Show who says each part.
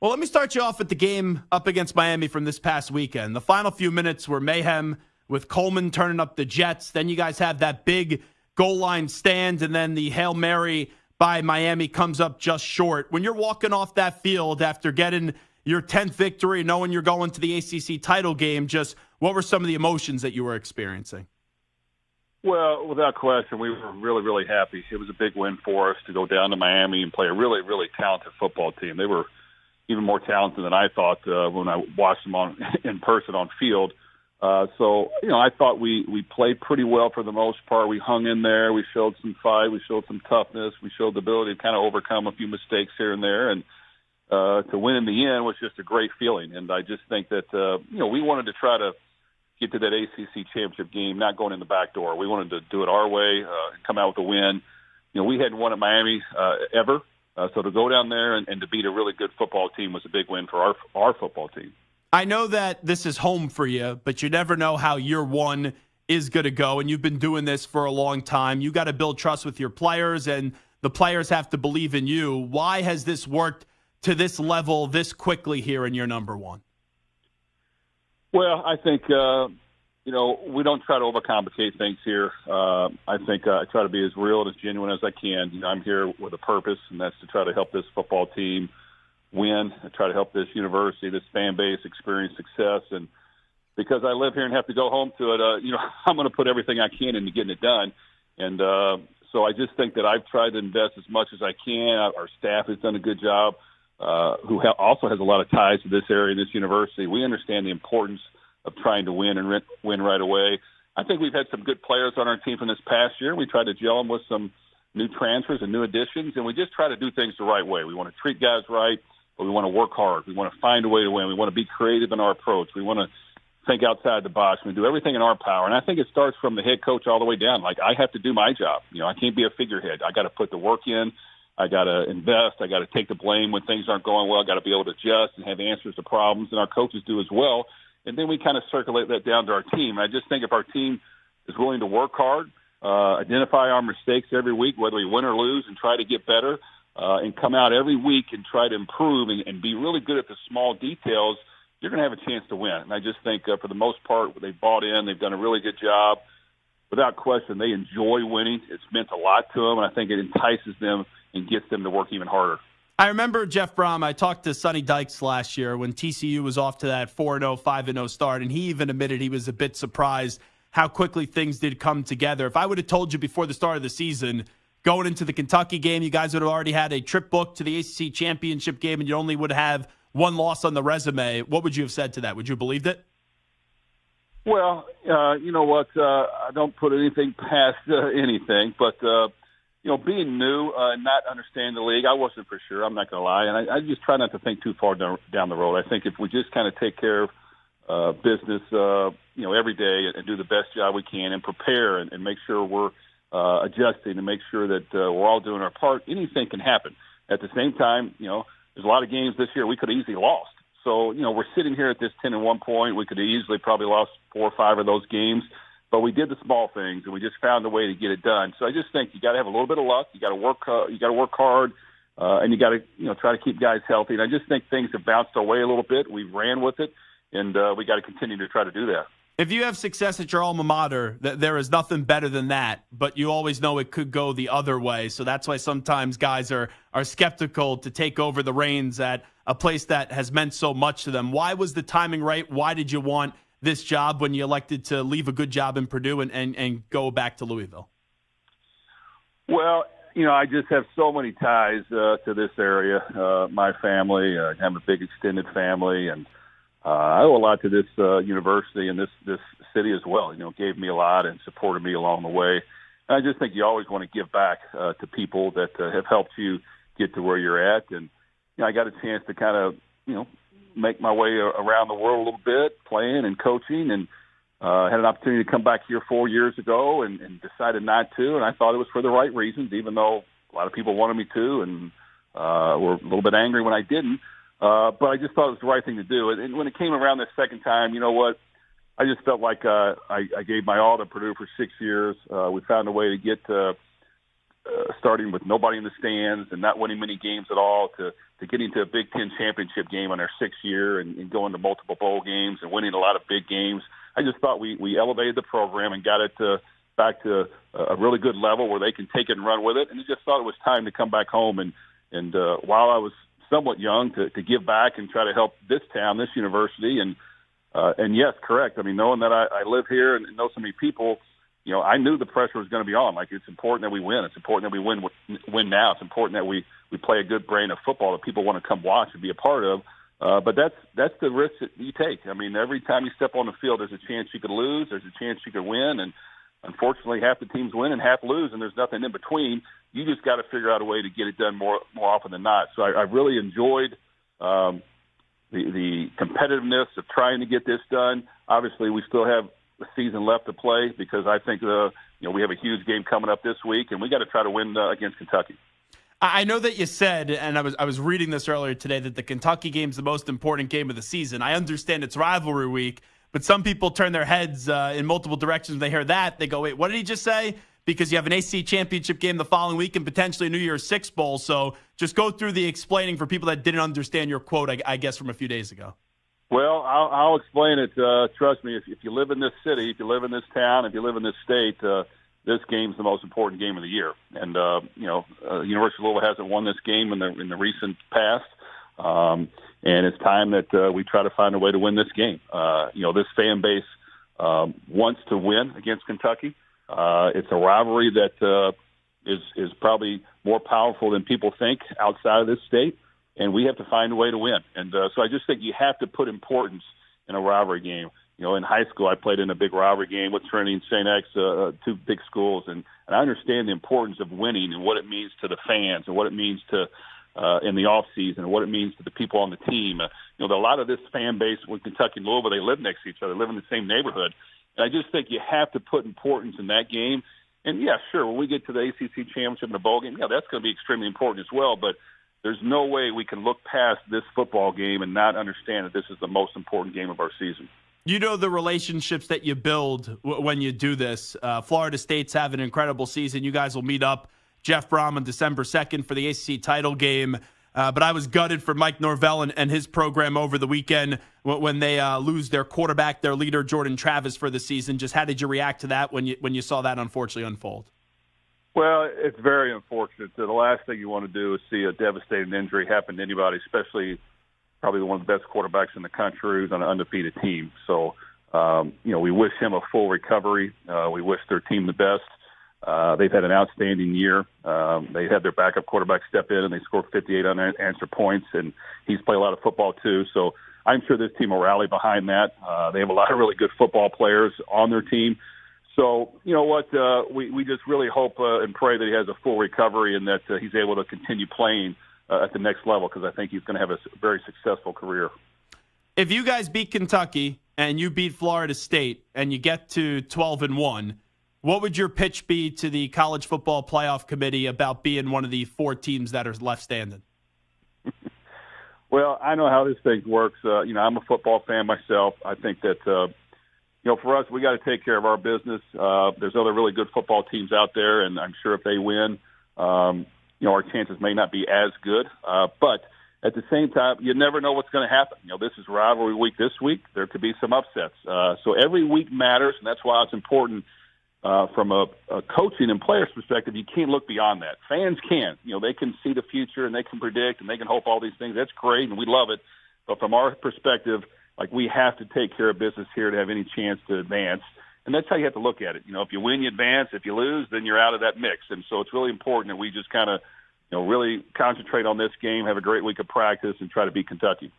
Speaker 1: Well, let me start you off with the game up against Miami from this past weekend. The final few minutes were mayhem with Coleman turning up the Jets. Then you guys have that big goal line stand, and then the Hail Mary by Miami comes up just short. When you're walking off that field after getting your 10th victory, knowing you're going to the ACC title game, just what were some of the emotions that you were experiencing?
Speaker 2: Well, without question, we were really, really happy. It was a big win for us to go down to Miami and play a really, really talented football team. They were even more talented than I thought when I watched them in person on field. So, I thought we played pretty well for the most part. We hung in there. We showed some fight. We showed some toughness. We showed the ability to kind of overcome a few mistakes here and there. And to win in the end was just a great feeling. And I just think that, we wanted to try to get to that ACC Championship game, not going in the back door. We wanted to do it our way and come out with a win. We hadn't won at Miami ever. So to go down there and to beat a really good football team was a big win for our football team.
Speaker 1: I know that this is home for you, but you never know how year one is going to go, and you've been doing this for a long time. You got to build trust with your players, and the players have to believe in you. Why has this worked to this level this quickly here in year number one?
Speaker 2: Well, I think, we don't try to overcomplicate things here. I think I try to be as real and as genuine as I can. I'm here with a purpose, and that's to try to help this football team win. I try to help this university, this fan base experience success. And because I live here and have to go home to it, I'm going to put everything I can into getting it done. And so I just think that I've tried to invest as much as I can. Our staff has done a good job. Who also has a lot of ties to this area, this university. We understand the importance of trying to win and win right away. I think we've had some good players on our team from this past year. We tried to gel them with some new transfers and new additions, and we just try to do things the right way. We want to treat guys right, but we want to work hard. We want to find a way to win. We want to be creative in our approach. We want to think outside the box. We do everything in our power, and I think it starts from the head coach all the way down. Like, I have to do my job. I can't be a figurehead. I got to put the work in. I got to invest. I got to take the blame when things aren't going well. I got to be able to adjust and have answers to problems, and our coaches do as well. And then we kind of circulate that down to our team. I just think if our team is willing to work hard, identify our mistakes every week, whether we win or lose, and try to get better, and come out every week and try to improve and be really good at the small details, you're going to have a chance to win. And I just think for the most part, they bought in. They've done a really good job. Without question, they enjoy winning. It's meant a lot to them, and I think it entices them and gets them to work even harder.
Speaker 1: I remember Jeff Brohm. I talked to Sonny Dykes last year when TCU was off to that 4-0, 5-0 start, and he even admitted he was a bit surprised how quickly things did come together. If I would have told you before the start of the season, going into the Kentucky game, you guys would have already had a trip booked to the ACC Championship game, and you only would have one loss on the resume, what would you have said to that? Would you have believed it?
Speaker 2: Well, you know what? I don't put anything past anything, but being new and not understanding the league, I wasn't for sure. I'm not going to lie, and I just try not to think too far down the road. I think if we just kind of take care of business, every day and do the best job we can and prepare and make sure we're adjusting and make sure that we're all doing our part, anything can happen. At the same time, there's a lot of games this year we could have easily lost. So, we're sitting here at this 10-1 point. We could have easily probably lost 4 or 5 of those games, but we did the small things and we just found a way to get it done. So I just think you got to have a little bit of luck. You got to work. You got to work hard, and you got to try to keep guys healthy. And I just think things have bounced our way a little bit. We ran with it, and we got to continue to try to do that.
Speaker 1: If you have success at your alma mater, there is nothing better than that, but you always know it could go the other way. So that's why sometimes guys are skeptical to take over the reins at a place that has meant so much to them. Why was the timing right? Why did you want this job when you elected to leave a good job in Purdue and go back to Louisville?
Speaker 2: Well, I just have so many ties to this area. My family, I have a big extended family, and I owe a lot to this university and this city as well. Gave me a lot and supported me along the way. And I just think you always want to give back to people that have helped you get to where you're at. And I got a chance to kind of make my way around the world a little bit, playing and coaching, and had an opportunity to come back here 4 years ago and decided not to. And I thought it was for the right reasons, even though a lot of people wanted me to and were a little bit angry when I didn't. But I just thought it was the right thing to do. And when it came around this second time, you know what? I just felt like I gave my all to Purdue for 6 years. We found a way to get starting with nobody in the stands and not winning many games at all to getting to a Big Ten championship game in our 6th year and going to multiple bowl games and winning a lot of big games. I just thought we elevated the program and got it back to a really good level where they can take it and run with it. And I just thought it was time to come back home. And while I was somewhat young, to give back and try to help this town, this university. And yes, correct. I mean, knowing that I live here and know so many people, I knew the pressure was going to be on. Like, it's important that we win. It's important that we win now. It's important that we play a good brand of football that people want to come watch and be a part of. But that's the risk that you take. I mean, every time you step on the field, there's a chance you could lose. There's a chance you could win. And unfortunately, half the teams win and half lose, and there's nothing in between. You just got to figure out a way to get it done more often than not. So I really enjoyed the competitiveness of trying to get this done. Obviously, we still have a season left to play because I think we have a huge game coming up this week, and we got to try to win against Kentucky.
Speaker 1: I know that you said, and I was reading this earlier today, that the Kentucky game is the most important game of the season. I understand it's rivalry week, but some people turn their heads in multiple directions when they hear that. They go, wait, what did he just say? Because you have an ACC Championship game the following week and potentially a New Year's Six Bowl. So just go through the explaining for people that didn't understand your quote, I guess, from a few days ago.
Speaker 2: Well, I'll explain it. Trust me, if you live in this city, if you live in this town, if you live in this state, this game's the most important game of the year. And, University of Louisville hasn't won this game in the recent past. And it's time that we try to find a way to win this game. This fan base wants to win against Kentucky. It's a rivalry that is probably more powerful than people think outside of this state, and we have to find a way to win. And so I just think you have to put importance in a rivalry game. In high school, I played in a big rivalry game with Trinity and St. X, two big schools, and I understand the importance of winning and what it means to the fans and what it means to in the off season and what it means to the people on the team. A lot of this fan base with Kentucky and Louisville, they live next to each other, live in the same neighborhood. And I just think you have to put importance in that game. And, yeah, sure, when we get to the ACC Championship and the bowl game, yeah, that's going to be extremely important as well. But there's no way we can look past this football game and not understand that this is the most important game of our season.
Speaker 1: You know the relationships that you build when you do this. Florida State's have an incredible season. You guys will meet up, Jeff Brohm, on December 2nd for the ACC title game. But I was gutted for Mike Norvell and his program over the weekend when they lose their quarterback, their leader, Jordan Travis, for the season. Just how did you react to that when you saw that unfortunately unfold?
Speaker 2: Well, it's very unfortunate. The last thing you want to do is see a devastating injury happen to anybody, especially probably one of the best quarterbacks in the country who's on an undefeated team. So, we wish him a full recovery. We wish their team the best. They've had an outstanding year. They had their backup quarterback step in, and they scored 58 unanswered points, and he's played a lot of football too. So I'm sure this team will rally behind that. They have a lot of really good football players on their team. So, you know what, we just really hope and pray that he has a full recovery and that he's able to continue playing at the next level, because I think he's going to have a very successful career.
Speaker 1: If you guys beat Kentucky and you beat Florida State and you get to 12-1, what would your pitch be to the College Football Playoff Committee about being one of the 4 teams that are left standing?
Speaker 2: Well, I know how this thing works. I'm a football fan myself. I think that, for us, we got to take care of our business. There's other really good football teams out there, and I'm sure if they win, our chances may not be as good. But at the same time, you never know what's going to happen. This is rivalry week this week. There could be some upsets. So every week matters, and that's why it's important from a coaching and players perspective. You can't look beyond that. Fans can. They can see the future, and they can predict, and they can hope all these things. That's great, and we love it. But from our perspective, we have to take care of business here to have any chance to advance. And that's how you have to look at it. If you win, you advance. If you lose, then you're out of that mix. And so it's really important that we just kind of, really concentrate on this game, have a great week of practice, and try to beat Kentucky.